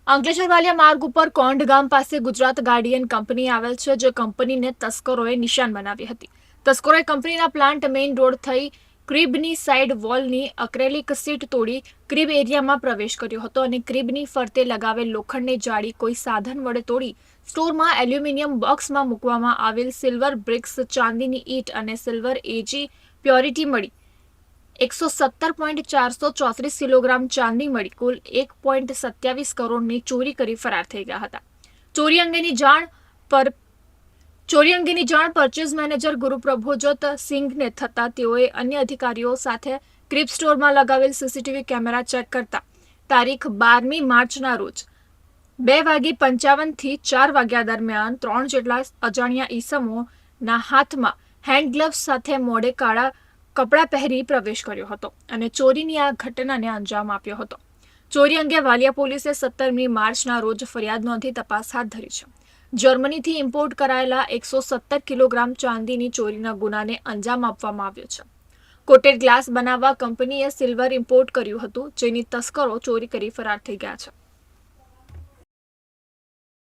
અંકલેશ્વર વાલિયા માર્ગ ઉપર કોંઢ ગામ પાસે ગુજરાત ગાર્ડિયન કંપની આવેલ છે, જે કંપનીને તસ્કરોએ નિશાન બનાવી હતી. તસ્કરોએ કંપનીના પ્લાન્ટ મેઇન રોડ થઈ ક્રિબની સાઇડ વોલની અક્રેલિક સીટ તોડી ક્રિબ એરિયામાં પ્રવેશ કર્યો હતો અને ક્રિબની ફરતે લગાવેલ લોખંડની જાળી કોઈ સાધન વડે તોડી સ્ટોરમાં એલ્યુમિનિયમ બોક્સમાં મૂકવામાં આવેલ સિલ્વર બ્રિક્સ, ચાંદીની ઈંટ અને સિલ્વર એજી પ્યોરિટી મળી 117.434 કિલોગ્રામ ચાંદી મળી કુલ 1.27 કરોડની ચોરી કરી ફરાર થઈ ગયા હતા. ચોરી અંગેની જાણ પરચેઝ મેનેજર ગુરુપ્રભોજોત સિંઘને થતા તેઓએ અન્ય અધિકારીઓ સાથે ક્રિપ સ્ટોરમાં લગાવેલ સીસીટીવી કેમેરા ચેક કરતા તારીખ 12મી માર્ચના રોજ 2:55 થી 4 વાગ્યા દરમિયાન 3 જેટલા અજાણ્યા ઈસમોના હાથમાં હેન્ડ ગ્લવ્સ સાથે મોઢે કાળા કપડાં પહેરી પ્રવેશ કર્યો હતો અને ચોરીની આ ઘટનાને અંજામ આપ્યો હતો. ચોરી અંગે વાલિયા પોલીસે 17મી માર્ચના રોજ ફરિયાદ નોંધી તપાસ હાથ ધરી છે. જર્મનીથી ઇમ્પોર્ટ કરાયેલા 117 કિલોગ્રામ ચાંદીની ચોરીના ગુનાને અંજામ આપવામાં આવ્યો છે. કોટેડ ગ્લાસ બનાવવા કંપનીએ સિલ્વર ઇમ્પોર્ટ કર્યું હતું, જેની તસ્કરો ચોરી કરી ફરાર થઈ ગયા છે.